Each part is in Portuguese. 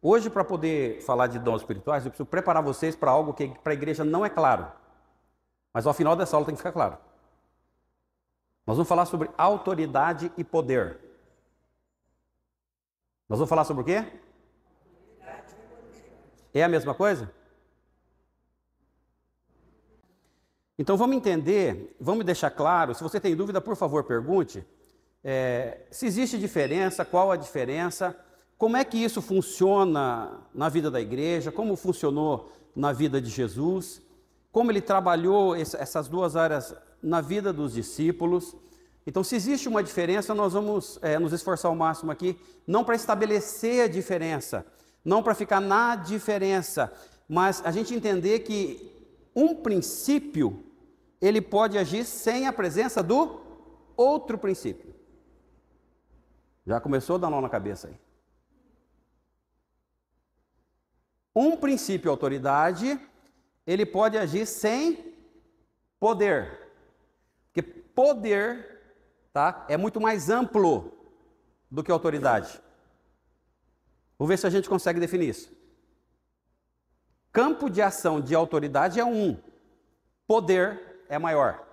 Hoje, para poder falar de dons espirituais, eu preciso preparar vocês para algo que para a igreja não é claro. Mas ao final dessa aula tem que ficar claro. Nós vamos falar sobre autoridade e poder. Nós vamos falar sobre o quê? É a mesma coisa? Então vamos entender, vamos deixar claro, se você tem dúvida, por favor, pergunte. Se existe diferença, qual a diferença, como é que isso funciona na vida da igreja, como funcionou na vida de Jesus, como ele trabalhou essas duas áreas na vida dos discípulos. Então, se existe uma diferença, nós vamos nos esforçar ao máximo aqui, não para estabelecer a diferença, não para ficar na diferença, mas a gente entender que um princípio, ele pode agir sem a presença do outro princípio. Já começou a dar nó na cabeça aí. Um princípio, autoridade, ele pode agir sem poder. Porque poder, tá, é muito mais amplo do que autoridade. Vamos ver se a gente consegue definir isso. Campo de ação de autoridade é um. Poder é maior.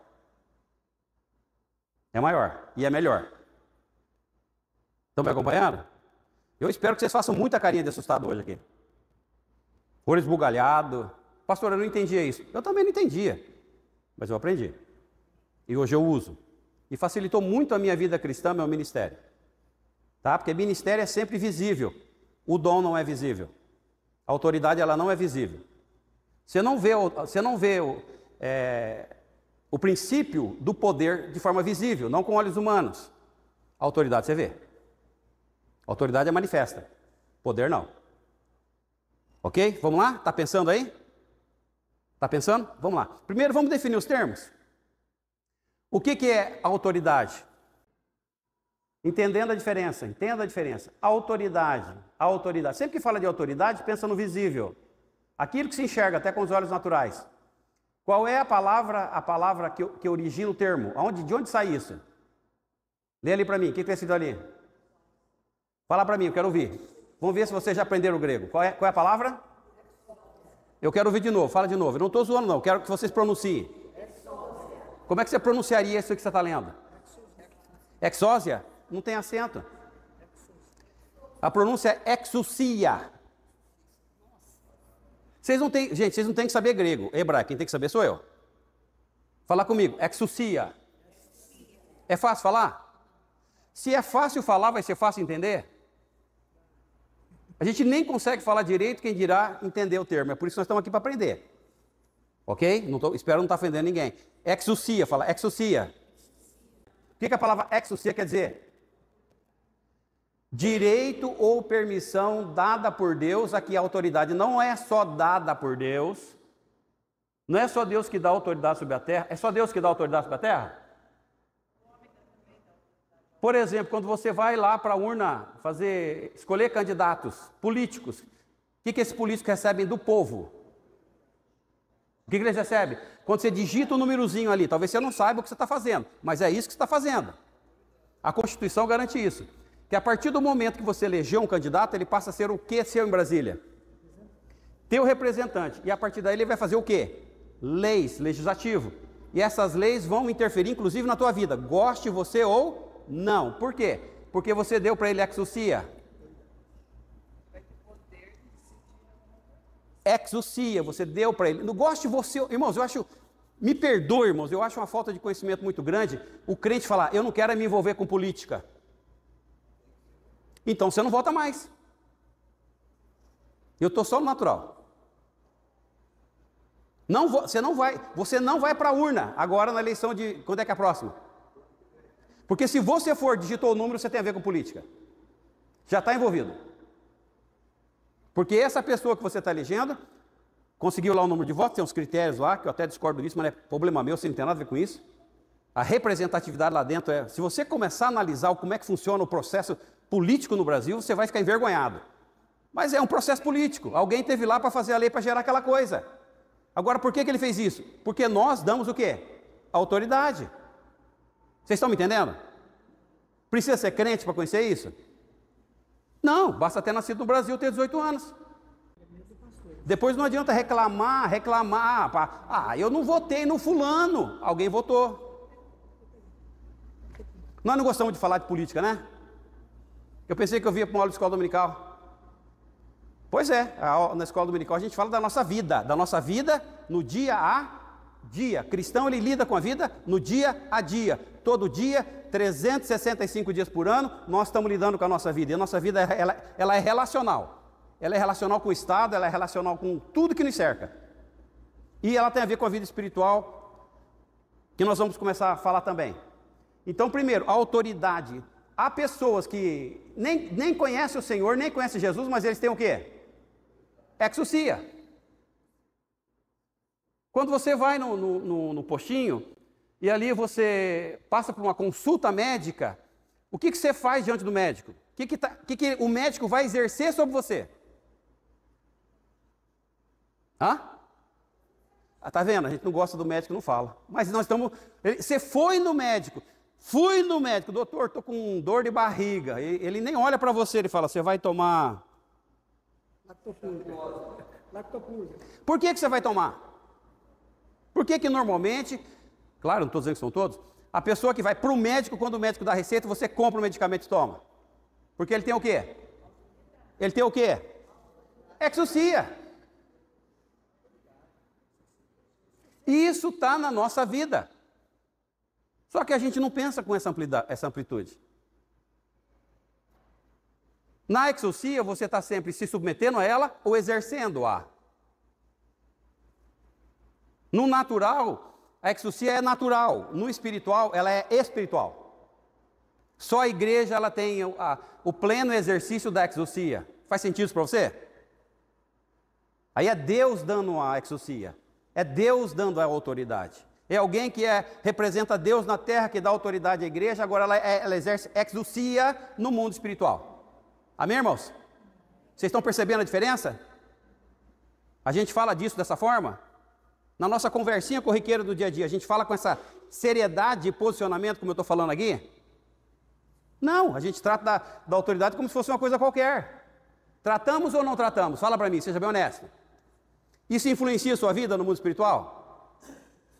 É maior e é melhor. Estão me acompanhando? Eu espero que vocês façam muita carinha de assustado hoje aqui. Olho esbugalhado. Pastor, eu não entendia isso. Eu também não entendia, mas eu aprendi. E hoje eu uso. E facilitou muito a minha vida cristã, meu ministério. Tá? Porque ministério é sempre visível. O dom não é visível. A autoridade, ela não é visível. Você não vê o princípio do poder de forma visível, não com olhos humanos. A autoridade você vê. A autoridade é manifesta. Poder não. Ok? Vamos lá? Está pensando aí? Está pensando? Vamos lá. Primeiro vamos definir os termos. O que é autoridade? Entendendo a diferença. Entenda a diferença. Autoridade. Autoridade. Sempre que fala de autoridade, pensa no visível. Aquilo que se enxerga até com os olhos naturais. Qual é a palavra que origina o termo? De onde sai isso? Lê ali para mim. O que está escrito ali? Fala para mim, eu quero ouvir. Vamos ver se vocês já aprenderam o grego. Qual é a palavra? Eu quero ouvir de novo. Fala de novo. Eu não estou zoando não. Eu quero que vocês pronunciem. Como é que você pronunciaria isso que você está lendo? Exósia? Não tem acento. A pronúncia é exousia. Vocês não têm que saber grego. Hebraico, quem tem que saber sou eu. Fala comigo. Exousia. É fácil falar? Se é fácil falar, vai ser fácil entender? A gente nem consegue falar direito, quem dirá entender o termo. É por isso que nós estamos aqui para aprender. Ok? Espero não estar ofendendo ninguém. Exousia, fala exousia. O que a palavra exousia quer dizer? Direito ou permissão dada por Deus. Aqui a autoridade não é só dada por Deus. Não é só Deus que dá autoridade sobre a terra. É só Deus que dá autoridade sobre a terra? Por exemplo, quando você vai lá para a urna escolher candidatos políticos, o que esses políticos recebem do povo? O que eles recebem? Quando você digita o númerozinho ali, talvez você não saiba o que você está fazendo, mas é isso que você está fazendo. A Constituição garante isso. Que a partir do momento que você elegeu um candidato, ele passa a ser o que seu em Brasília? Teu representante. E a partir daí ele vai fazer o quê? Leis, legislativo. E essas leis vão interferir inclusive na tua vida, goste você ou não. Por quê? Porque você deu para ele exousia. Exousia, você deu para ele. Não goste você, irmãos, me perdoe, irmãos, eu acho uma falta de conhecimento muito grande o crente falar, eu não quero me envolver com política. Então você não vota mais. Eu estou só no natural. Você não vai para a urna agora na eleição de, quando é que é a próxima? Porque se você digitou o número, você tem a ver com política. Já está envolvido. Porque essa pessoa que você está elegendo, conseguiu lá o número de votos, tem uns critérios lá, que eu até discordo disso, mas não é problema meu, você não tem nada a ver com isso. A representatividade lá dentro se você começar a analisar como é que funciona o processo político no Brasil, você vai ficar envergonhado. Mas é um processo político. Alguém esteve lá para fazer a lei para gerar aquela coisa. Agora, por que ele fez isso? Porque nós damos o quê? Autoridade. Vocês estão me entendendo? Precisa ser crente para conhecer isso? Não, basta ter nascido no Brasil, ter 18 anos. Depois não adianta reclamar. Eu não votei no fulano. Alguém votou. Nós não gostamos de falar de política, né? Eu pensei que eu via para uma aula de escola dominical. Pois é, na escola dominical a gente fala da nossa vida no dia a dia. Cristão, ele lida com a vida no dia a dia. Todo dia, 365 dias por ano, nós estamos lidando com a nossa vida. E a nossa vida, ela é relacional. Ela é relacional com o Estado, ela é relacional com tudo que nos cerca. E ela tem a ver com a vida espiritual, que nós vamos começar a falar também. Então, primeiro, a autoridade. Há pessoas que nem conhecem o Senhor, nem conhecem Jesus, mas eles têm o quê? Exousia. Quando você vai no postinho, e ali você passa por uma consulta médica, o que você faz diante do médico? O que o médico vai exercer sobre você? Tá vendo? A gente não gosta do médico, não fala. Mas nós estamos... Você foi no médico. Fui no médico. Doutor, estou com dor de barriga. Ele nem olha para você, ele fala, você vai tomar... Lactopurga. Por que você vai tomar? Por que normalmente... Claro, não estou dizendo que são todos. A pessoa que vai para o médico, quando o médico dá receita, você compra o medicamento e toma. Porque ele tem o quê? Ele tem o quê? Exousia. Isso está na nossa vida. Só que a gente não pensa com essa amplitude. Na exousia, você está sempre se submetendo a ela ou exercendo-a. No natural, a exousia é natural. No espiritual, ela é espiritual. Só a igreja ela tem o pleno exercício da exousia. Faz sentido isso para você? Aí é Deus dando a exousia. É Deus dando a autoridade. É alguém que representa Deus na terra, que dá autoridade à igreja, agora ela exerce exousia no mundo espiritual. Amém, irmãos? Vocês estão percebendo a diferença? A gente fala disso dessa forma? Na nossa conversinha corriqueira do dia a dia, a gente fala com essa seriedade de posicionamento, como eu estou falando aqui? Não, a gente trata da autoridade como se fosse uma coisa qualquer. Tratamos ou não tratamos? Fala para mim, seja bem honesto. Isso influencia a sua vida no mundo espiritual?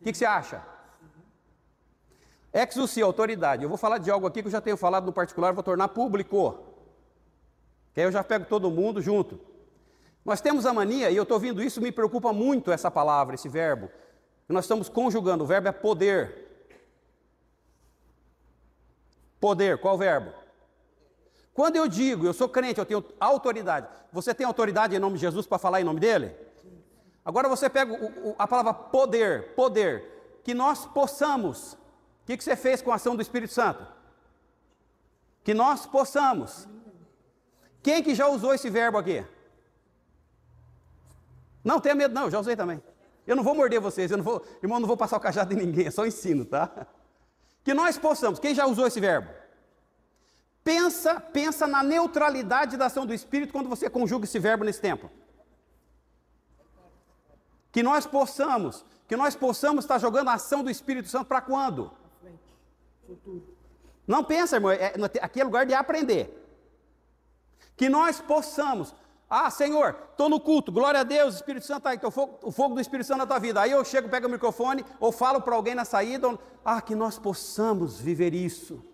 O que você acha? Exousia, autoridade. Eu vou falar de algo aqui que eu já tenho falado no particular, vou tornar público. Que aí eu já pego todo mundo junto. Nós temos a mania, e eu estou ouvindo isso, me preocupa muito essa palavra, esse verbo. Que nós estamos conjugando, o verbo é poder. Poder, qual verbo? Quando eu digo, eu sou crente, eu tenho autoridade. Você tem autoridade em nome de Jesus para falar em nome dele? Agora você pega a palavra poder, poder, que nós possamos. O que você fez com a ação do Espírito Santo? Que nós possamos. Quem que já usou esse verbo aqui? Não tenha medo não, eu já usei também. Eu não vou morder vocês, irmão, não vou passar o cajado em ninguém, é só ensino, tá? Que nós possamos. Quem já usou esse verbo? Pensa na neutralidade da ação do Espírito quando você conjuga esse verbo nesse tempo. Que nós possamos estar jogando a ação do Espírito Santo para quando? Futuro. Não pensa, irmão, aqui é lugar de aprender. Que nós possamos, Senhor, estou no culto, glória a Deus, o Espírito Santo está aí, o fogo do Espírito Santo na tua vida. Aí eu chego, pego o microfone, ou falo para alguém na saída, que nós possamos viver isso.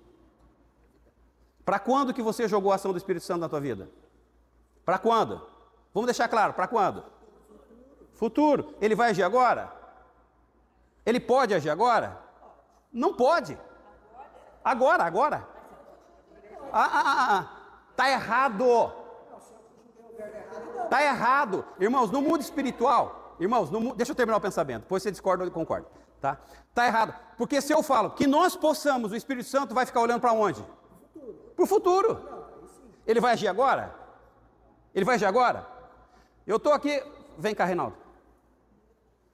Para quando que você jogou a ação do Espírito Santo na tua vida? Para quando? Vamos deixar claro, para quando? Futuro. Ele vai agir agora? Ele pode agir agora? Não pode. Agora. Está errado. Está errado. Irmãos, no mundo espiritual, deixa eu terminar o pensamento, depois você discorda ou concorda. Tá? Está errado. Porque se eu falo que nós possamos, o Espírito Santo vai ficar olhando para onde? Para o futuro. Ele vai agir agora? Ele vai agir agora? Eu estou aqui, vem cá, Reinaldo.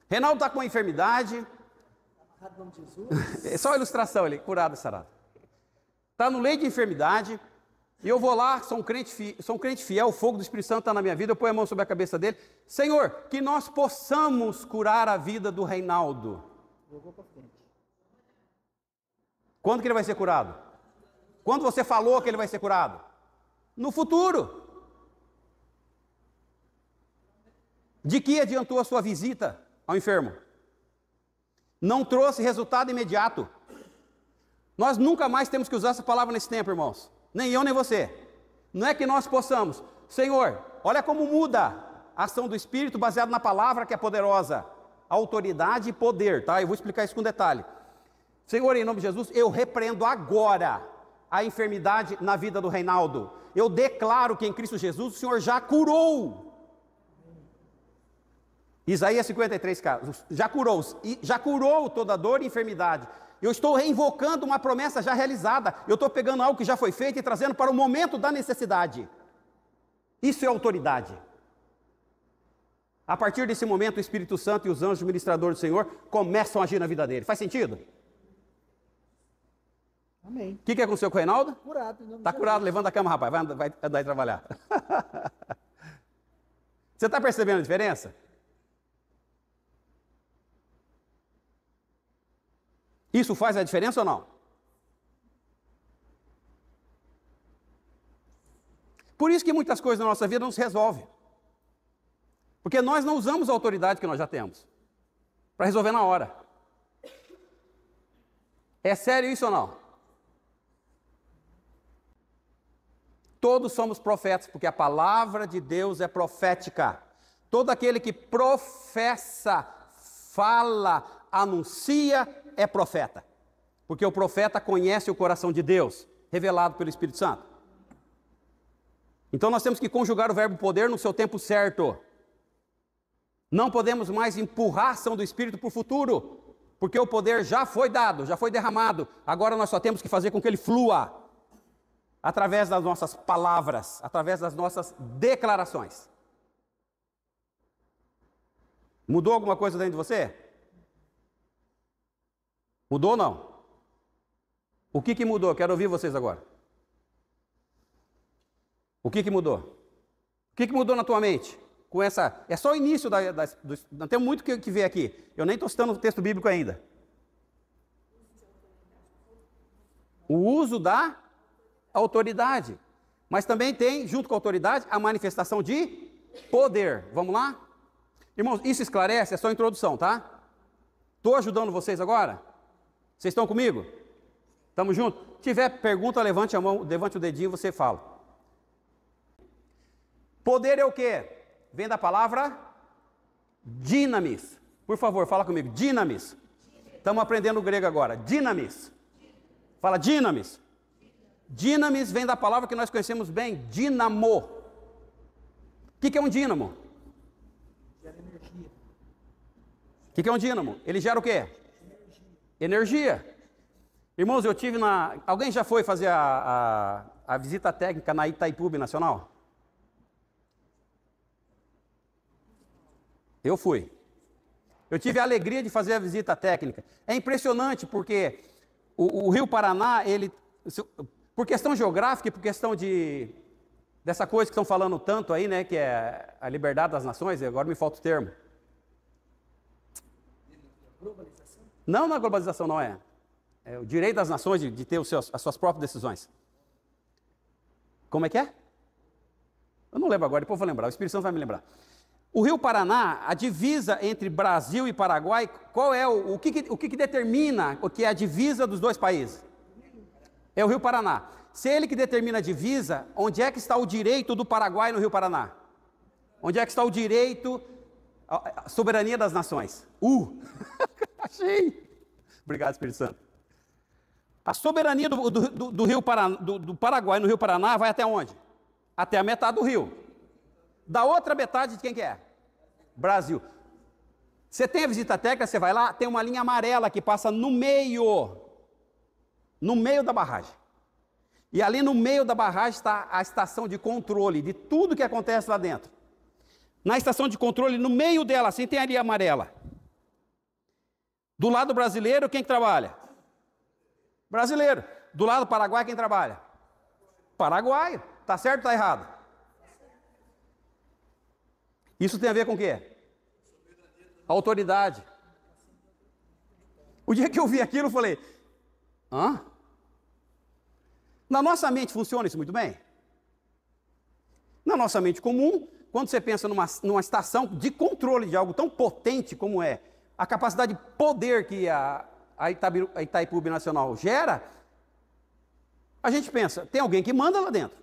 Reinaldo está com uma enfermidade. É só uma ilustração, ele curado, sarado. Está no leito de enfermidade. E eu vou lá, sou um crente fiel, o fogo do Espírito Santo está na minha vida, eu ponho a mão sobre a cabeça dele. Senhor, que nós possamos curar a vida do Reinaldo. Quando que ele vai ser curado? Quando você falou que ele vai ser curado? no futuro. De que adiantou a sua visita ao enfermo? Não trouxe resultado imediato. Nós nunca mais temos que usar essa palavra nesse tempo, irmãos. Nem eu, nem você. Não é que nós possamos. Senhor, olha como muda a ação do Espírito baseado na palavra que é poderosa. Autoridade e poder, tá? Eu vou explicar isso com detalhe. Senhor, em nome de Jesus, eu repreendo agora a enfermidade na vida do Reinaldo. Eu declaro que em Cristo Jesus o Senhor já curou. Isaías 53, já curou toda dor e enfermidade. Eu estou reinvocando uma promessa já realizada. Eu estou pegando algo que já foi feito e trazendo para o momento da necessidade. Isso é autoridade. A partir desse momento, o Espírito Santo e os anjos ministradores do Senhor começam a agir na vida dele. Faz sentido? Amém. O que aconteceu com o Reinaldo? Curado. Está curado, levanta a cama, rapaz, vai andar e trabalhar. Você está percebendo a diferença? Isso faz a diferença ou não? Por isso que muitas coisas na nossa vida não se resolvem. Porque nós não usamos a autoridade que nós já temos para resolver na hora. É sério isso ou não? Todos somos profetas, porque a palavra de Deus é profética. Todo aquele que professa, fala, anuncia, é profeta. Porque o profeta conhece o coração de Deus, revelado pelo Espírito Santo. Então nós temos que conjugar o verbo poder no seu tempo certo. Não podemos mais empurrar a ação do Espírito para o futuro, porque o poder já foi dado, já foi derramado. Agora nós só temos que fazer com que ele flua, através das nossas palavras, através das nossas declarações. Mudou alguma coisa dentro de você? Mudou ou não? O que mudou? Quero ouvir vocês agora. O que mudou? O que mudou na tua mente? Com essa, é só o início não tem muito que ver aqui. Eu nem estou citando o texto bíblico ainda. O uso da autoridade. Mas também tem, junto com a autoridade, a manifestação de poder. Vamos lá? Irmãos, isso esclarece, é só a introdução, tá? Estou ajudando vocês agora? Vocês estão comigo? Estamos juntos? Se tiver pergunta, levante a mão, levante o dedinho e você fala. Poder é o quê? Vem da palavra dinamis. Por favor, fala comigo. Dinamis. Estamos aprendendo o grego agora. Dinamis. Fala dinamis. Dinamis vem da palavra que nós conhecemos bem, dínamo. O que é um dínamo? Gera energia. O que é um dínamo? Ele gera o quê? Energia. Irmãos, eu tive na... Alguém já foi fazer a visita técnica na Itaipu Nacional? Eu fui. Eu tive a alegria de fazer a visita técnica. É impressionante porque o Rio Paraná, ele... Por questão geográfica e por questão dessa coisa que estão falando tanto aí, né, que é a liberdade das nações, agora me falta o termo. Globalização? Não, a globalização não é. É o direito das nações de ter as suas próprias decisões. Como é que é? Eu não lembro agora, depois eu vou lembrar, o Espírito Santo vai me lembrar. O Rio Paraná, a divisa entre Brasil e Paraguai, qual é o que determina o que é a divisa dos dois países? É o Rio Paraná. Se ele que determina a divisa, onde é que está o direito do Paraguai no Rio Paraná? Onde é que está o direito, a soberania das nações? Achei! Obrigado, Espírito Santo. A soberania do Rio Paraná, do Paraguai no Rio Paraná vai até onde? Até a metade do rio. Da outra metade de quem que é? Brasil. Você tem a visita técnica, você vai lá, tem uma linha amarela que passa no meio da barragem. E ali no meio da barragem está a estação de controle de tudo que acontece lá dentro. Na estação de controle, no meio dela, assim, tem a linha amarela. Do lado brasileiro, quem que trabalha? Brasileiro. Do lado paraguai, quem trabalha? Paraguaio. Tá certo ou tá errado? Isso tem a ver com o quê? Autoridade. O dia que eu vi aquilo, eu falei, hã? Na nossa mente funciona isso muito bem? Na nossa mente comum, quando você pensa numa estação de controle de algo tão potente como é a capacidade de poder que a Itaipu Binacional gera, a gente pensa, tem alguém que manda lá dentro.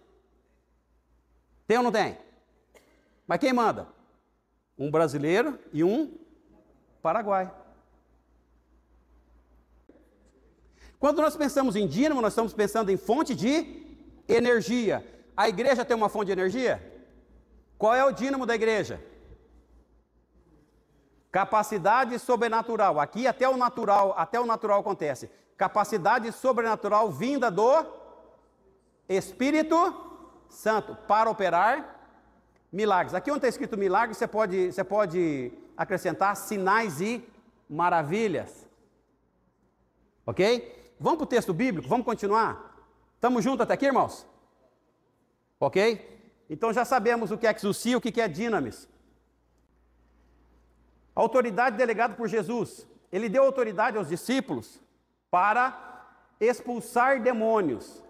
Tem ou não tem? Mas quem manda? Um brasileiro e um paraguai. Quando nós pensamos em dínamo, nós estamos pensando em fonte de energia. A igreja tem uma fonte de energia? Qual é o dínamo da igreja? Capacidade sobrenatural. Aqui até o natural acontece. Capacidade sobrenatural vinda do Espírito Santo para operar milagres. Aqui onde está escrito milagres, você pode acrescentar sinais e maravilhas. Ok? Vamos para o texto bíblico? Vamos continuar? Estamos juntos até aqui, irmãos? Ok? Então já sabemos o que é exousia, o que é dinamis. Autoridade delegada por Jesus. Ele deu autoridade aos discípulos para expulsar demônios.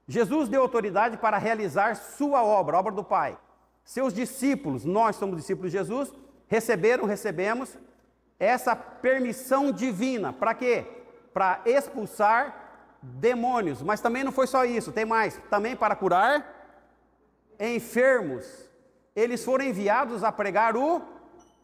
Jesus deu autoridade para realizar sua obra, a obra do Pai. Seus discípulos, nós somos discípulos de Jesus, recebemos essa permissão divina. Para quê? Para expulsar demônios. Mas também não foi só isso, tem mais. Também para curar enfermos. Eles foram enviados a pregar o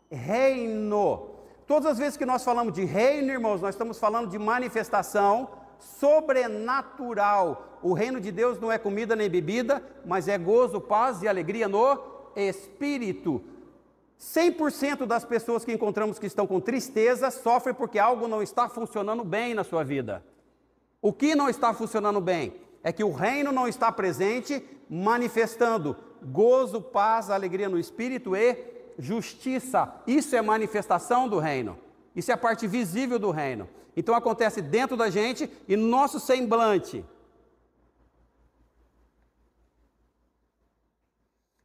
reino. Todas as vezes que nós falamos de reino, irmãos, nós estamos falando de manifestação sobrenatural. O reino de Deus não é comida nem bebida, mas é gozo, paz e alegria no Espírito. 100% das pessoas que encontramos que estão com tristeza sofrem porque algo não está funcionando bem na sua vida. O que não está funcionando bem é que o reino não está presente, manifestando gozo, paz, alegria no Espírito e justiça. Isso é manifestação do reino. Isso é a parte visível do reino. Então acontece dentro da gente e no nosso semblante.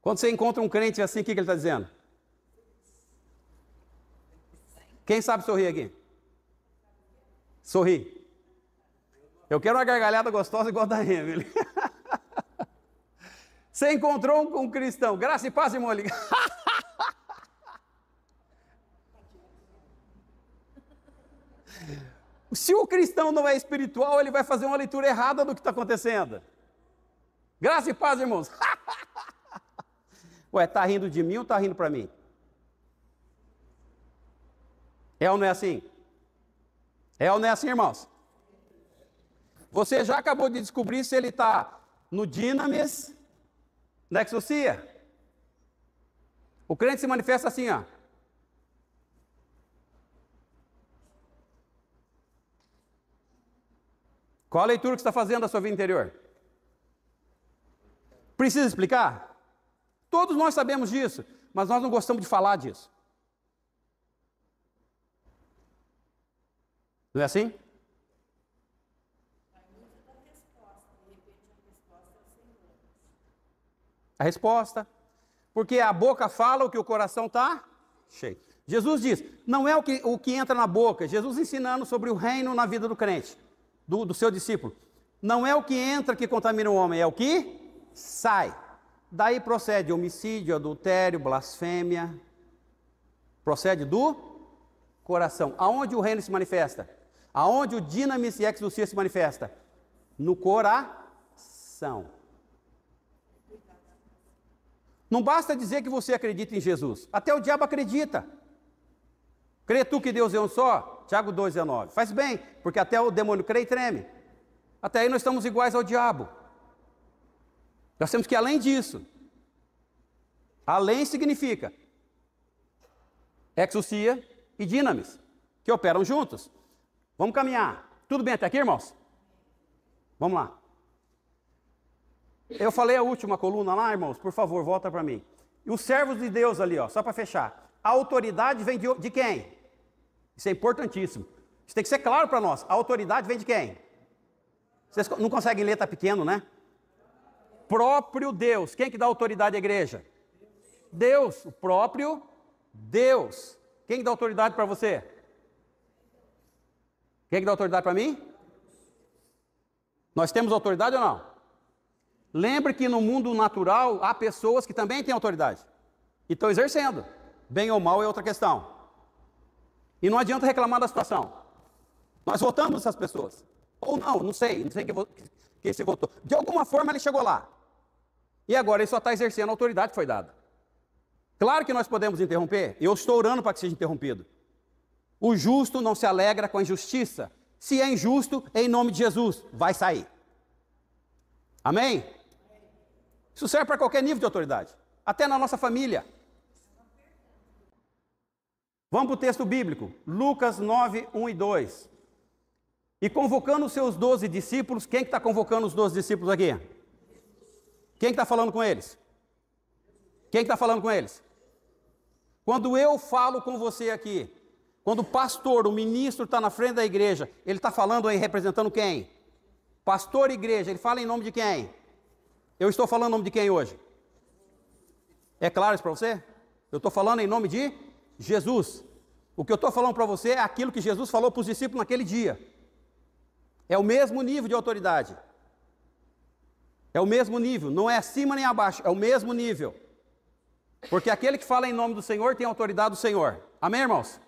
Quando você encontra um crente assim, o que ele está dizendo? Quem sabe sorrir aqui? Sorri. Eu quero uma gargalhada gostosa igual a da Emily. Você encontrou um cristão, graça e paz, irmão. Se o cristão não é espiritual, ele vai fazer uma leitura errada do que está acontecendo. Graça e paz, irmãos. Ué, está rindo de mim ou está rindo para mim? É ou não é assim? É ou não é assim, irmãos? Você já acabou de descobrir se ele está no dinamis, na exousia. O crente se manifesta assim, ó. Qual a leitura que você está fazendo da sua vida interior? Precisa explicar? Todos nós sabemos disso, mas nós não gostamos de falar disso. Não é assim? A resposta. Porque a boca fala o que o coração está cheio. Jesus diz, não é o que entra na boca. Jesus ensinando sobre o reino na vida do crente, do seu discípulo. Não é o que entra que contamina o homem, é o que sai. Daí procede homicídio, adultério, blasfêmia. Procede do coração. Aonde o reino se manifesta? Aonde o dinamis e exousia se manifesta? No coração. Não basta dizer que você acredita em Jesus. Até o diabo acredita. Crê tu que Deus é um só? Tiago 2,19. Faz bem, porque até o demônio crê e treme. Até aí nós estamos iguais ao diabo. Nós temos que ir além disso. Além significa exousia e dinamis, que operam juntos. Vamos caminhar. Tudo bem até aqui, irmãos? Vamos lá. Eu falei a última coluna lá, irmãos, por favor, volta para mim. E os servos de Deus ali, ó, só para fechar. A autoridade vem de quem? Isso é importantíssimo. Isso tem que ser claro para nós. A autoridade vem de quem? Vocês não conseguem ler, tá pequeno, né? Próprio Deus. Quem que dá autoridade à igreja? Deus, o próprio Deus. Quem que dá autoridade para você? Quem que dá autoridade para mim? Nós temos autoridade ou não? Lembre que no mundo natural há pessoas que também têm autoridade e estão exercendo. Bem ou mal é outra questão. E não adianta reclamar da situação. Nós votamos essas pessoas. Ou não sei quem se votou. De alguma forma ele chegou lá. E agora ele só está exercendo a autoridade que foi dada. Claro que nós podemos interromper. Eu estou orando para que seja interrompido. O justo não se alegra com a injustiça. Se é injusto, em nome de Jesus, vai sair. Amém? Isso serve para qualquer nível de autoridade. Até na nossa família. Vamos para o texto bíblico. Lucas 9, 1 e 2. E convocando os seus 12 discípulos, quem que está convocando os 12 discípulos aqui? Quem que está falando com eles? Quem que está falando com eles? Quando eu falo com você aqui, quando o pastor, o ministro está na frente da igreja, ele está falando aí representando quem? Pastor e igreja, ele fala em nome de quem? Eu estou falando em nome de quem hoje? É claro isso para você? Eu estou falando em nome de Jesus. O que eu estou falando para você é aquilo que Jesus falou para os discípulos naquele dia. É o mesmo nível de autoridade. É o mesmo nível, não é acima nem abaixo, é o mesmo nível. Porque aquele que fala em nome do Senhor tem autoridade do Senhor. Amém, irmãos?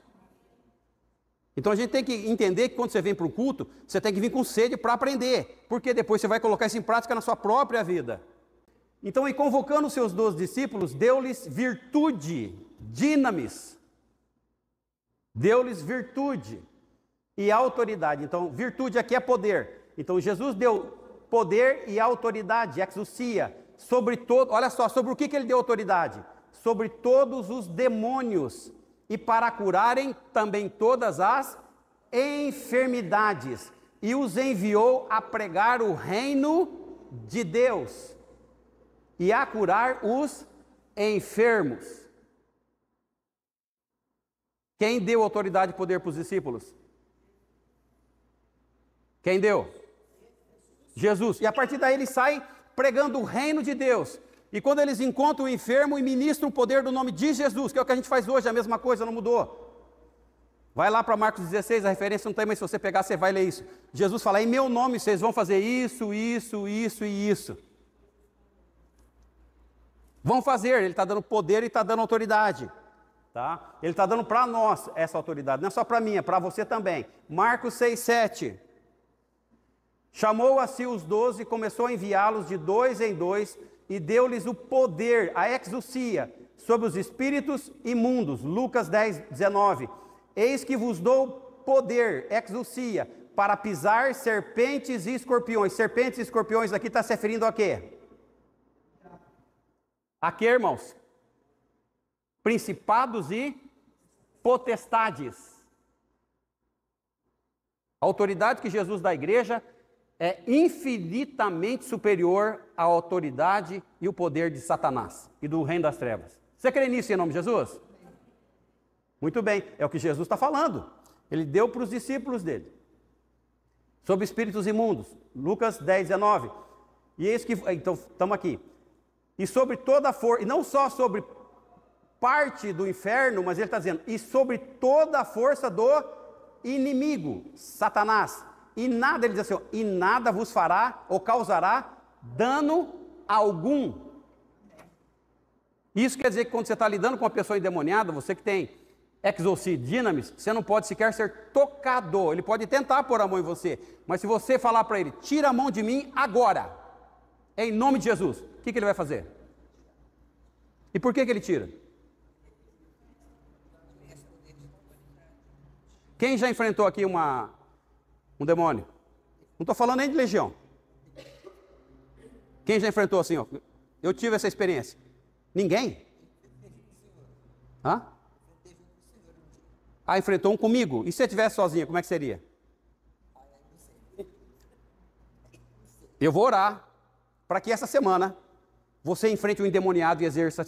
Então a gente tem que entender que quando você vem para o culto, você tem que vir com sede para aprender. Porque depois você vai colocar isso em prática na sua própria vida. Então, e convocando os seus 12 discípulos, deu-lhes virtude, dinamis. Deu-lhes virtude e autoridade. Então, virtude aqui é poder. Então, Jesus deu poder e autoridade, exousia, sobre todo, olha só, sobre o que ele deu autoridade? Sobre todos os demônios, e para curarem também todas as enfermidades, e os enviou a pregar o reino de Deus, e a curar os enfermos. Quem deu autoridade e poder para os discípulos? Quem deu? Jesus. E a partir daí ele sai pregando o reino de Deus. E quando eles encontram o enfermo e ministram o poder do nome de Jesus, que é o que a gente faz hoje, a mesma coisa, não mudou. Vai lá para Marcos 16, a referência não tem, mas se você pegar, você vai ler isso. Jesus fala, em meu nome vocês vão fazer isso, isso, isso e isso. Vão fazer, ele está dando poder e está dando autoridade. Tá? Ele está dando para nós essa autoridade, não é só para mim, é para você também. Marcos 6, 7. Chamou a si os 12 e começou a enviá-los de 2 em 2 e deu-lhes o poder, a exousia, sobre os espíritos imundos. Lucas 10, 19. Eis que vos dou poder, exousia, para pisar serpentes e escorpiões. Serpentes e escorpiões aqui está se referindo a quê? A quê, irmãos? Principados e potestades. A autoridade que Jesus dá à igreja é infinitamente superior à autoridade e o poder de Satanás e do reino das trevas. Você crê nisso em nome de Jesus? Muito bem, é o que Jesus está falando. Ele deu para os discípulos dele. Sobre espíritos imundos, Lucas 10, 19. E eis que, então, estamos aqui. E sobre toda a força, e não só sobre parte do inferno, mas ele está dizendo, e sobre toda a força do inimigo, Satanás. E nada, ele diz assim, e nada vos fará ou causará dano algum. Isso quer dizer que quando você está lidando com uma pessoa endemoniada, você que tem exousia, dinamis, você não pode sequer ser tocador. Ele pode tentar pôr a mão em você, mas se você falar para ele, tira a mão de mim agora, em nome de Jesus, o que ele vai fazer? E por que ele tira? Quem já enfrentou aqui um demônio? Não estou falando nem de legião. Quem já enfrentou assim, ó? Eu tive essa experiência. Ninguém? Hã? Ah, enfrentou um comigo. E se eu estivesse sozinho, como é que seria? Eu vou orar para que essa semana você enfrente o endemoniado e exerça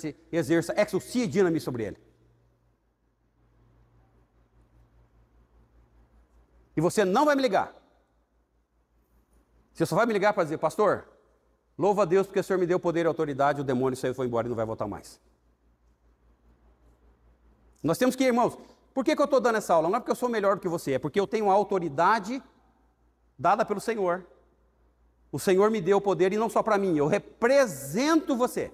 exousia e dinamis sobre ele. E você não vai me ligar. Você só vai me ligar para dizer, pastor, louva a Deus porque o Senhor me deu poder e autoridade, o demônio saiu, foi embora e não vai voltar mais. Nós temos que, irmãos, por que eu estou dando essa aula? Não é porque eu sou melhor do que você, é porque eu tenho a autoridade dada pelo Senhor. O Senhor me deu o poder, e não só para mim, eu represento você.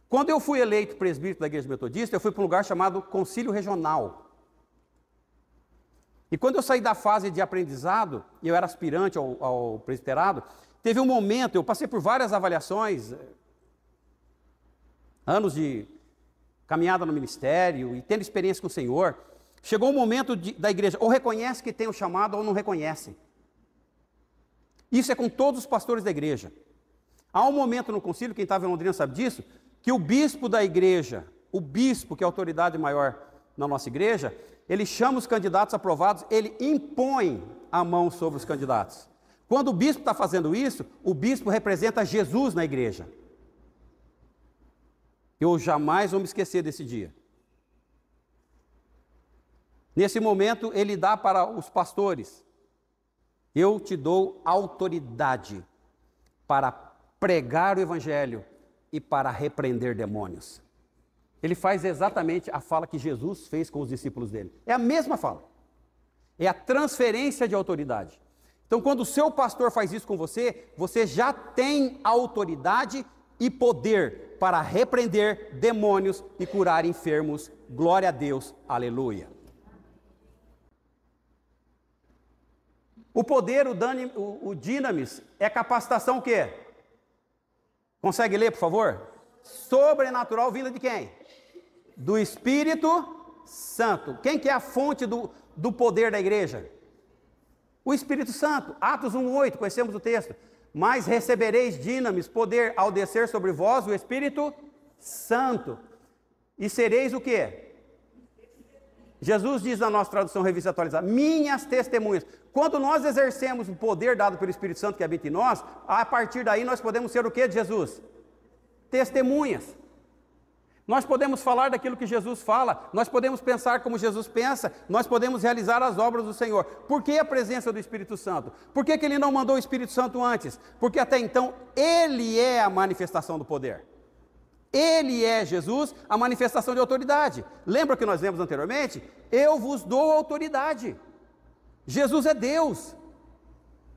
Quando eu fui eleito presbítero da Igreja Metodista, eu fui para um lugar chamado Concílio Regional. E quando eu saí da fase de aprendizado, e eu era aspirante ao presbiterado, teve um momento, eu passei por várias avaliações, anos de caminhada no ministério, e tendo experiência com o Senhor, chegou um momento da igreja, ou reconhece que tem o chamado, ou não reconhece. Isso é com todos os pastores da igreja. Há um momento no concílio, quem estava em Londrina sabe disso, que o bispo da igreja, o bispo, que é a autoridade maior na nossa igreja, ele chama os candidatos aprovados, ele impõe a mão sobre os candidatos. Quando o bispo está fazendo isso, o bispo representa Jesus na igreja. Eu jamais vou me esquecer desse dia. Nesse momento, ele dá para os pastores: eu te dou autoridade para pregar o evangelho e para repreender demônios. Ele faz exatamente a fala que Jesus fez com os discípulos dele. É a mesma fala. É a transferência de autoridade. Então, quando o seu pastor faz isso com você, você já tem autoridade e poder para repreender demônios e curar enfermos. Glória a Deus, aleluia. O poder, o dinamis, é capacitação o quê? Consegue ler, por favor? Sobrenatural vinda de quem? Do Espírito Santo. Quem que é a fonte do poder da igreja? O Espírito Santo. Atos 1:8, conhecemos o texto. Mas recebereis dinamis, poder, ao descer sobre vós o Espírito Santo. E sereis o quê? Jesus diz na nossa tradução revista atualizada: minhas testemunhas. Quando nós exercemos o poder dado pelo Espírito Santo que habita em nós, a partir daí nós podemos ser o quê de Jesus? Testemunhas. Nós podemos falar daquilo que Jesus fala, nós podemos pensar como Jesus pensa, nós podemos realizar as obras do Senhor. Por que a presença do Espírito Santo? Por que Ele não mandou o Espírito Santo antes? Porque até então Ele é a manifestação do poder. Ele é, Jesus, a manifestação de autoridade. Lembra que nós lemos anteriormente? Eu vos dou autoridade. Jesus é Deus.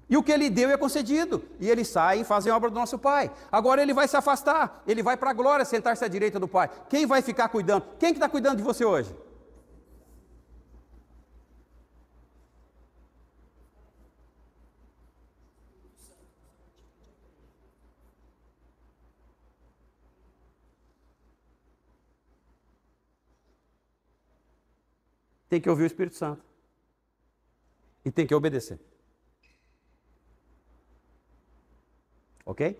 E o que Ele deu é concedido. E Ele sai e faz a obra do nosso Pai. Agora Ele vai se afastar. Ele vai para a glória, sentar-se à direita do Pai. Quem vai ficar cuidando? Quem que está cuidando de você hoje? Tem que ouvir o Espírito Santo. E tem que obedecer. Ok?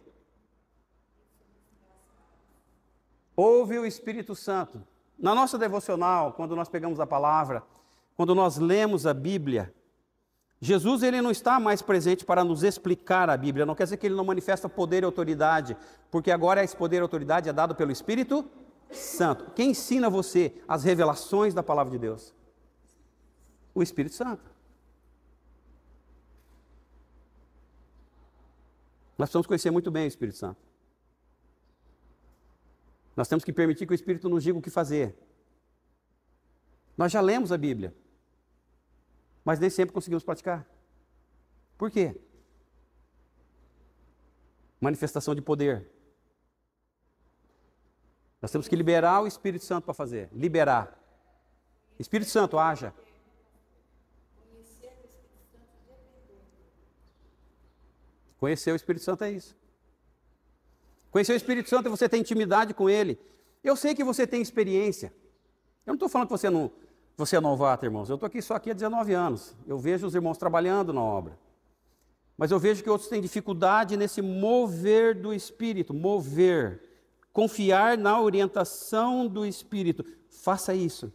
Ouve o Espírito Santo. Na nossa devocional, quando nós pegamos a palavra, quando nós lemos a Bíblia, Jesus ele não está mais presente para nos explicar a Bíblia. Não quer dizer que Ele não manifesta poder e autoridade, porque agora esse poder e autoridade é dado pelo Espírito Santo. Quem ensina você as revelações da palavra de Deus? O Espírito Santo. Nós precisamos conhecer muito bem o Espírito Santo. Nós temos que permitir que o Espírito nos diga o que fazer. Nós já lemos a Bíblia, mas nem sempre conseguimos praticar. Por quê? Manifestação de poder. Nós temos que liberar o Espírito Santo para fazer. Liberar. Espírito Santo, haja. Conhecer o Espírito Santo é isso. Conhecer o Espírito Santo é você ter intimidade com Ele. Eu sei que você tem experiência. Eu não estou falando que você é novato, irmãos. Eu estou aqui só há 19 anos. Eu vejo os irmãos trabalhando na obra. Mas eu vejo que outros têm dificuldade nesse mover do Espírito. Mover. Confiar na orientação do Espírito. Faça isso.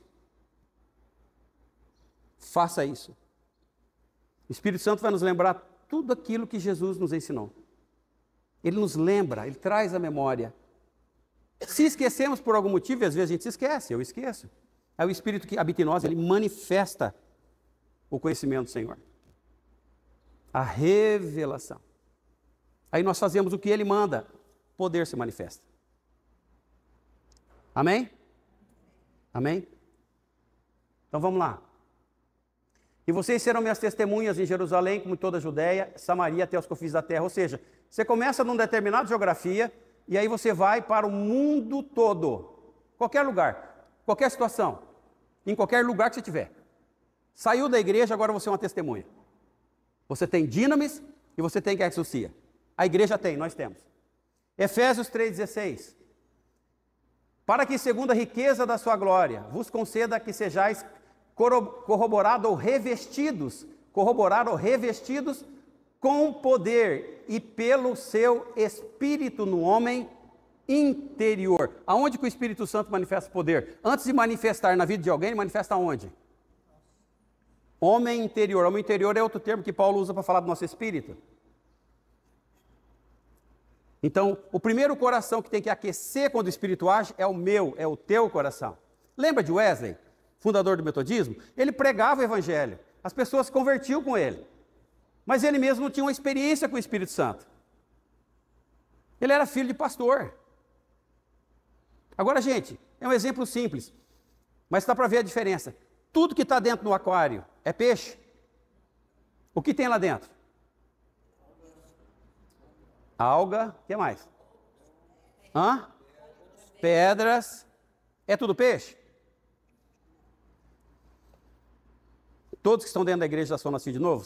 Faça isso. O Espírito Santo vai nos lembrar tudo aquilo que Jesus nos ensinou. Ele nos lembra, Ele traz a memória. Se esquecemos por algum motivo, e às vezes a gente se esquece, eu esqueço. Aí o Espírito que habita em nós, Ele manifesta o conhecimento do Senhor. A revelação. Aí nós fazemos o que Ele manda, poder se manifesta. Amém? Amém? Então vamos lá. E vocês serão minhas testemunhas em Jerusalém, como em toda a Judéia, Samaria, até os confins da terra. Ou seja, você começa numa determinada geografia, e aí você vai para o mundo todo. Qualquer lugar, qualquer situação, em qualquer lugar que você estiver. Saiu da igreja, agora você é uma testemunha. Você tem Dinamis e você tem Exousia. A igreja tem, nós temos. Efésios 3,16. Para que, segundo a riqueza da sua glória, vos conceda que sejais corroborados ou revestidos com poder e pelo seu Espírito no homem interior. Aonde que o Espírito Santo manifesta poder? Antes de manifestar na vida de alguém, ele manifesta onde? Homem interior. Homem interior é outro termo que Paulo usa para falar do nosso espírito. Então, o primeiro coração que tem que aquecer quando o Espírito age é o meu, é o teu coração. Lembra de Wesley, fundador do metodismo? Ele pregava o evangelho, as pessoas se convertiam com ele, mas ele mesmo não tinha uma experiência com o Espírito Santo. Ele era filho de pastor. Agora, gente, é um exemplo simples, mas dá para ver a diferença. Tudo que está dentro do aquário é peixe? O que tem lá dentro? Alga, o que mais? Pedras. É tudo peixe? Todos que estão dentro da igreja já são nascidos de novo?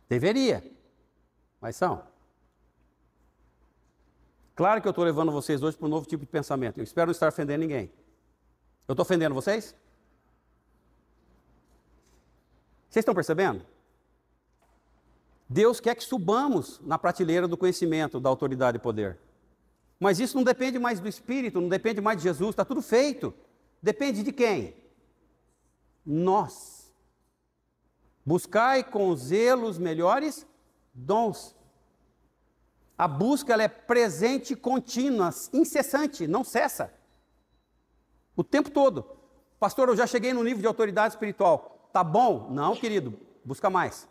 Deveria, mas são. Claro que eu estou levando vocês hoje para um novo tipo de pensamento. Eu espero não estar ofendendo ninguém. Eu estou ofendendo vocês? Vocês estão percebendo? Deus quer que subamos na prateleira do conhecimento, da autoridade e poder. Mas isso não depende mais do Espírito, não depende mais de Jesus, está tudo feito. Depende de quem? Nós. Buscai com zelo os melhores dons. A busca ela é presente, contínua, incessante, não cessa. O tempo todo. Pastor, eu já cheguei no nível de autoridade espiritual. Tá bom? Não, querido, busca mais.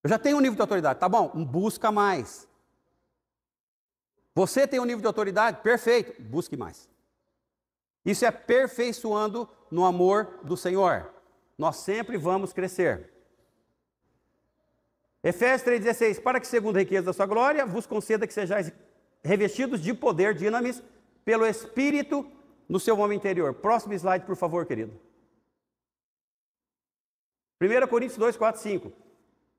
Eu já tenho um nível de autoridade, tá bom? Busca mais. Você tem um nível de autoridade? Perfeito, busque mais. Isso é aperfeiçoando no amor do Senhor. Nós sempre vamos crescer. Efésios 3,16. Para que, segundo a riqueza da sua glória, vos conceda que sejais revestidos de poder, dinamis, pelo Espírito no seu homem interior. Próximo slide, por favor, querido. 1 Coríntios 2, 4, 5.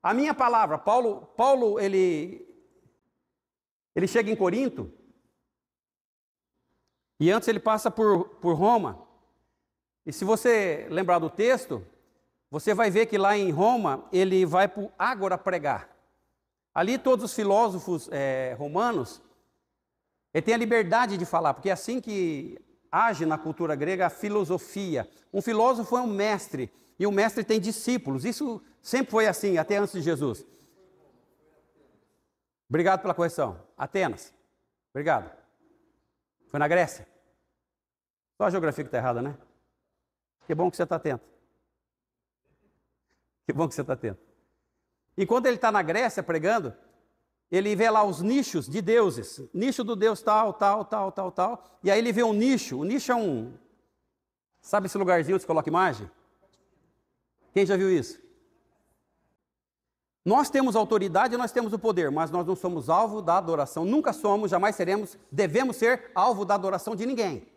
A minha palavra, Paulo ele chega em Corinto, e antes ele passa por Roma. E se você lembrar do texto, você vai ver que lá em Roma, ele vai para o Ágora pregar. Ali todos os filósofos romanos, ele tem a liberdade de falar, porque é assim que age na cultura grega a filosofia. Um filósofo é um mestre, e o mestre tem discípulos. Isso sempre foi assim, até antes de Jesus. Obrigado pela correção. Atenas. Obrigado. Foi na Grécia. Só a geografia que está errada, né? Que bom que você está atento. Que bom que você está atento. E quando ele está na Grécia pregando, ele vê lá os nichos de deuses. Nicho do deus tal, tal, tal, tal, tal. E aí ele vê um nicho. O nicho é um... Sabe esse lugarzinho onde se coloca imagem? Quem já viu isso? Nós temos autoridade e nós temos o poder, mas nós não somos alvo da adoração. Nunca somos, jamais seremos, devemos ser alvo da adoração de ninguém.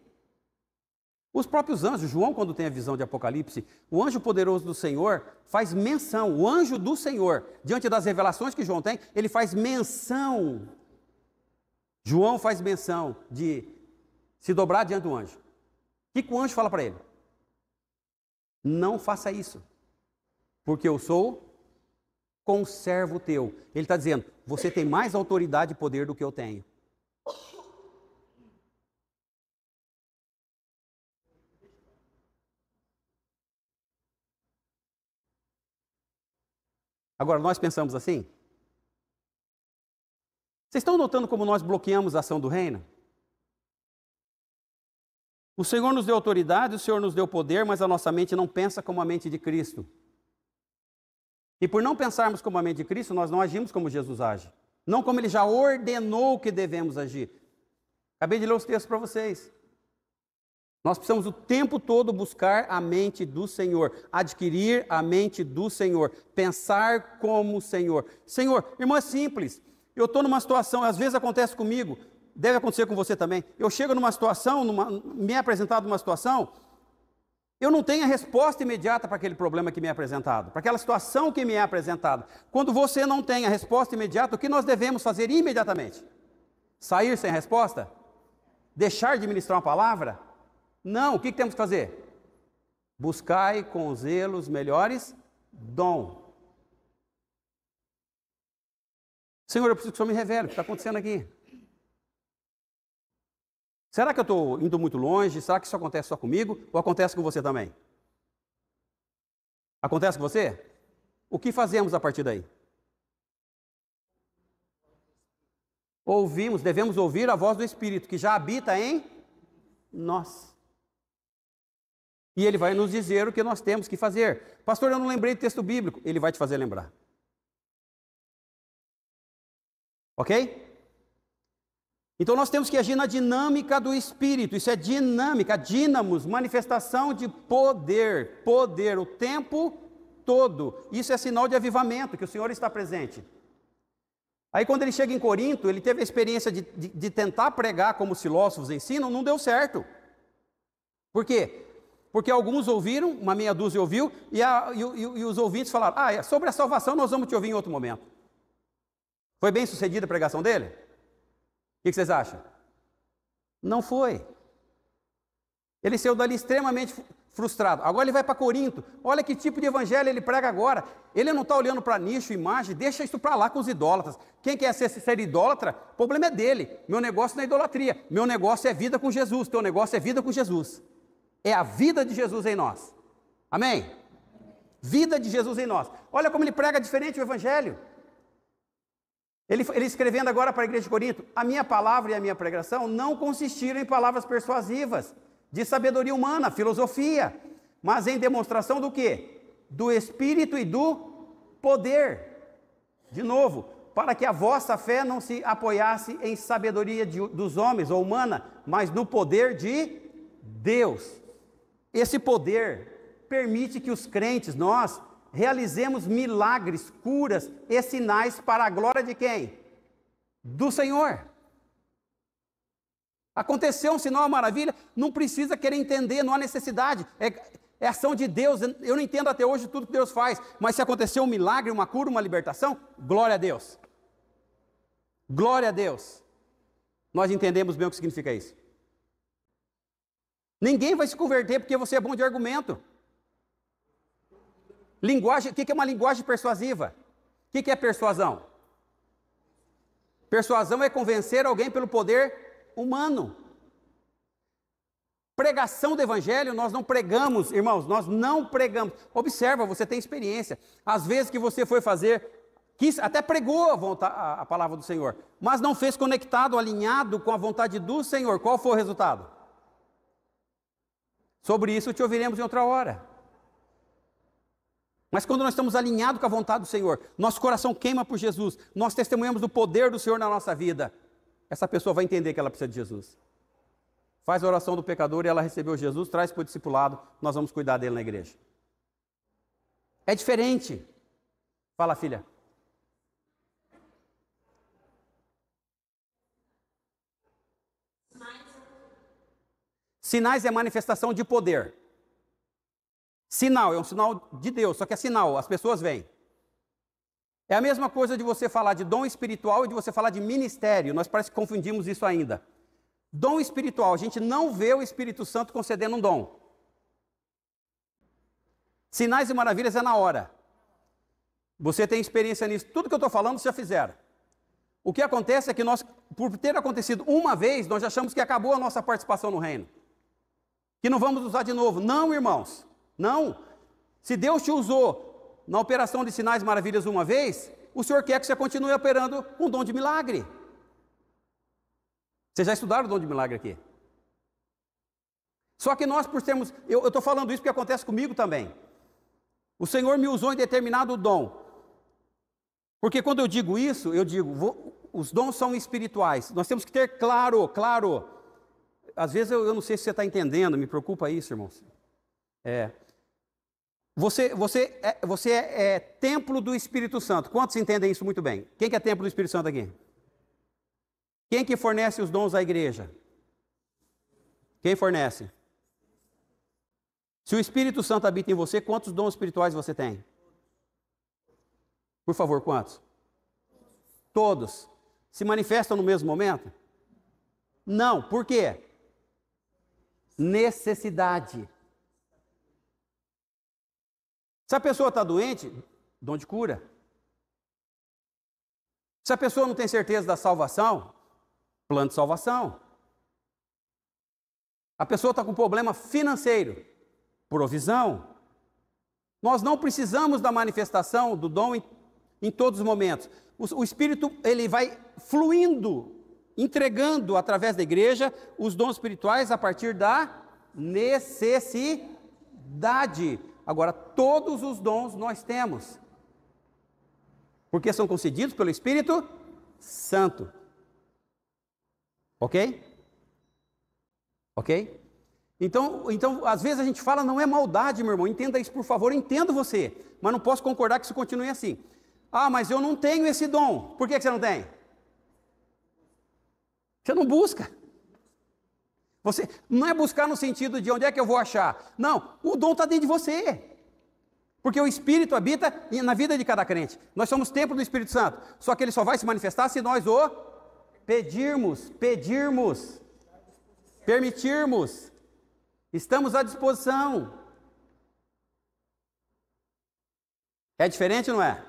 Os próprios anjos, João, quando tem a visão de Apocalipse, o anjo poderoso do Senhor faz menção, o anjo do Senhor, diante das revelações que João tem, ele faz menção. João faz menção de se dobrar diante do anjo. O que o anjo fala para ele? Não faça isso, porque eu sou conservo teu. Ele está dizendo, você tem mais autoridade e poder do que eu tenho. Agora, nós pensamos assim? Vocês estão notando como nós bloqueamos a ação do reino? O Senhor nos deu autoridade, o Senhor nos deu poder, mas a nossa mente não pensa como a mente de Cristo. E por não pensarmos como a mente de Cristo, nós não agimos como Jesus age. Não como Ele já ordenou que devemos agir. Acabei de ler os textos para vocês. Nós precisamos o tempo todo buscar a mente do Senhor, adquirir a mente do Senhor, pensar como o Senhor. Senhor, irmão, é simples. Eu estou numa situação, às vezes acontece comigo, deve acontecer com você também. Eu chego numa situação, me é apresentado uma situação, eu não tenho a resposta imediata para aquele problema que me é apresentado, para aquela situação que me é apresentada. Quando você não tem a resposta imediata, o que nós devemos fazer imediatamente? Sair sem resposta? Deixar de ministrar uma palavra? Não, o que temos que fazer? Buscai com zelo os melhores dom. Senhor, eu preciso que o Senhor me revele o que está acontecendo aqui. Será que eu estou indo muito longe? Será que isso acontece só comigo? Ou acontece com você também? Acontece com você? O que fazemos a partir daí? Devemos ouvir a voz do Espírito, que já habita em nós. E ele vai nos dizer o que nós temos que fazer. Pastor, eu não lembrei do texto bíblico. Ele vai te fazer lembrar. Ok? Então nós temos que agir na dinâmica do Espírito. Isso é dinâmica, dínamos, manifestação de poder. Poder o tempo todo. Isso é sinal de avivamento, que o Senhor está presente. Aí quando ele chega em Corinto, ele teve a experiência de tentar pregar como os filósofos ensinam, não deu certo. Por quê? Porque alguns ouviram, uma meia dúzia ouviu, e os ouvintes falaram, sobre a salvação nós vamos te ouvir em outro momento. Foi bem sucedida a pregação dele? O que vocês acham? Não foi. Ele saiu dali extremamente frustrado. Agora ele vai para Corinto. Olha que tipo de evangelho ele prega agora. Ele não está olhando para nicho, imagem, deixa isso para lá com os idólatras. Quem quer ser idólatra, o problema é dele. Meu negócio não é idolatria. Meu negócio é vida com Jesus. Teu negócio é vida com Jesus. É a vida de Jesus em nós. Amém? Vida de Jesus em nós. Olha como ele prega diferente o evangelho. Ele escrevendo agora para a igreja de Corinto, a minha palavra e a minha pregação não consistiram em palavras persuasivas, de sabedoria humana, filosofia, mas em demonstração do quê? Do Espírito e do poder. De novo, para que a vossa fé não se apoiasse em sabedoria dos homens ou humana, mas no poder de Deus. Esse poder permite que os crentes, nós, realizemos milagres, curas e sinais para a glória de quem? Do Senhor. Aconteceu um sinal, uma maravilha, não precisa querer entender, não há necessidade, é ação de Deus. Eu não entendo até hoje tudo que Deus faz, mas se aconteceu um milagre, uma cura, uma libertação, glória a Deus. Glória a Deus. Nós entendemos bem o que significa isso. Ninguém vai se converter porque você é bom de argumento. Linguagem, o que é uma linguagem persuasiva? O que é persuasão? Persuasão é convencer alguém pelo poder humano. Pregação do evangelho, nós não pregamos, irmãos, nós não pregamos. Observa, você tem experiência. Às vezes que você foi fazer, até pregou a palavra do Senhor, mas não fez conectado, alinhado com a vontade do Senhor. Qual foi o resultado? Sobre isso te ouviremos em outra hora. Mas quando nós estamos alinhados com a vontade do Senhor, nosso coração queima por Jesus, nós testemunhamos do poder do Senhor na nossa vida, essa pessoa vai entender que ela precisa de Jesus. Faz a oração do pecador e ela recebeu Jesus, traz para o discipulado, nós vamos cuidar dele na igreja. É diferente. Fala, filha. Sinais é manifestação de poder. Sinal é um sinal de Deus, só que é sinal, as pessoas veem. É a mesma coisa de você falar de dom espiritual e de você falar de ministério. Nós parece que confundimos isso ainda. Dom espiritual, a gente não vê o Espírito Santo concedendo um dom. Sinais e maravilhas é na hora. Você tem experiência nisso. Tudo que eu estou falando, vocês já fizeram. O que acontece é que nós, por ter acontecido uma vez, nós já achamos que acabou a nossa participação no reino. Que não vamos usar de novo. Não, irmãos. Não. Se Deus te usou na operação de sinais e maravilhas uma vez, o Senhor quer que você continue operando um dom de milagre. Vocês já estudaram o dom de milagre aqui? Só que nós, por sermos... Eu estou falando isso porque acontece comigo também. O Senhor me usou em determinado dom. Porque quando eu digo isso, eu digo... os dons são espirituais. Nós temos que ter claro. Às vezes eu não sei se você está entendendo, me preocupa isso, irmãos. Você é templo do Espírito Santo. Quantos entendem isso muito bem? Quem que é templo do Espírito Santo aqui? Quem que fornece os dons à igreja? Quem fornece? Se o Espírito Santo habita em você, quantos dons espirituais você tem? Por favor, quantos? Todos. Se manifestam no mesmo momento? Não. Por quê? Necessidade. Se a pessoa está doente, dom de cura. Se a pessoa não tem certeza da salvação, plano de salvação. A pessoa está com problema financeiro, provisão. Nós não precisamos da manifestação do dom em todos os momentos. O Espírito, ele vai fluindo, entregando através da igreja os dons espirituais a partir da necessidade. Agora, todos os dons nós temos, porque são concedidos pelo Espírito Santo. Ok? Ok? Então, às vezes a gente fala, não é maldade, meu irmão, entenda isso, por favor, entendo você, mas não posso concordar que isso continue assim. Ah, mas eu não tenho esse dom. Por que você não tem? Você não busca. Você não é buscar no sentido de onde é que eu vou achar. Não, o dom está dentro de você. Porque o Espírito habita na vida de cada crente. Nós somos templo do Espírito Santo. Só que ele só vai se manifestar se nós o pedirmos, permitirmos. Estamos à disposição. É diferente, não é?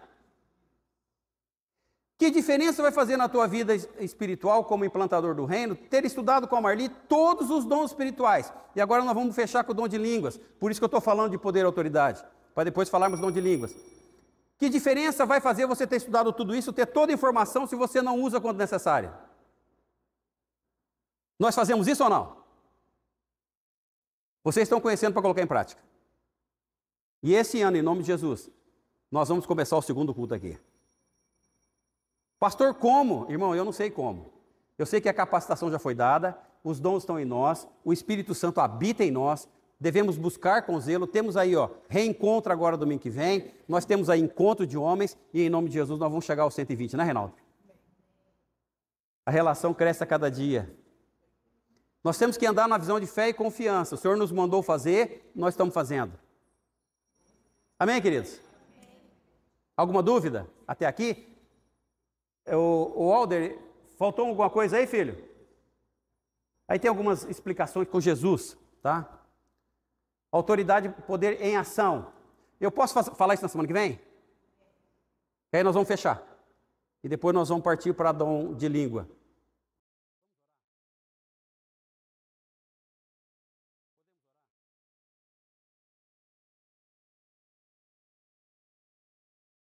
Que diferença vai fazer na tua vida espiritual como implantador do reino ter estudado com a Marli todos os dons espirituais? E agora nós vamos fechar com o dom de línguas. Por isso que eu estou falando de poder e autoridade, para depois falarmos do dom de línguas. Que diferença vai fazer você ter estudado tudo isso, ter toda a informação, se você não usa quando necessário? Nós fazemos isso ou não? Vocês estão conhecendo para colocar em prática. E esse ano, em nome de Jesus, nós vamos começar o segundo culto aqui. Pastor, como? Irmão, eu não sei como. Eu sei que a capacitação já foi dada, os dons estão em nós, o Espírito Santo habita em nós, devemos buscar com zelo. Temos aí, reencontro agora domingo que vem, nós temos aí encontro de homens, e em nome de Jesus nós vamos chegar aos 120, né, Reinaldo? A relação cresce a cada dia. Nós temos que andar na visão de fé e confiança. O Senhor nos mandou fazer, nós estamos fazendo. Amém, queridos? Alguma dúvida até aqui? O Alder, faltou alguma coisa aí, filho? Aí tem algumas explicações com Jesus, tá? Autoridade e poder em ação. Eu posso falar isso na semana que vem? E aí nós vamos fechar. E depois nós vamos partir para dom de língua.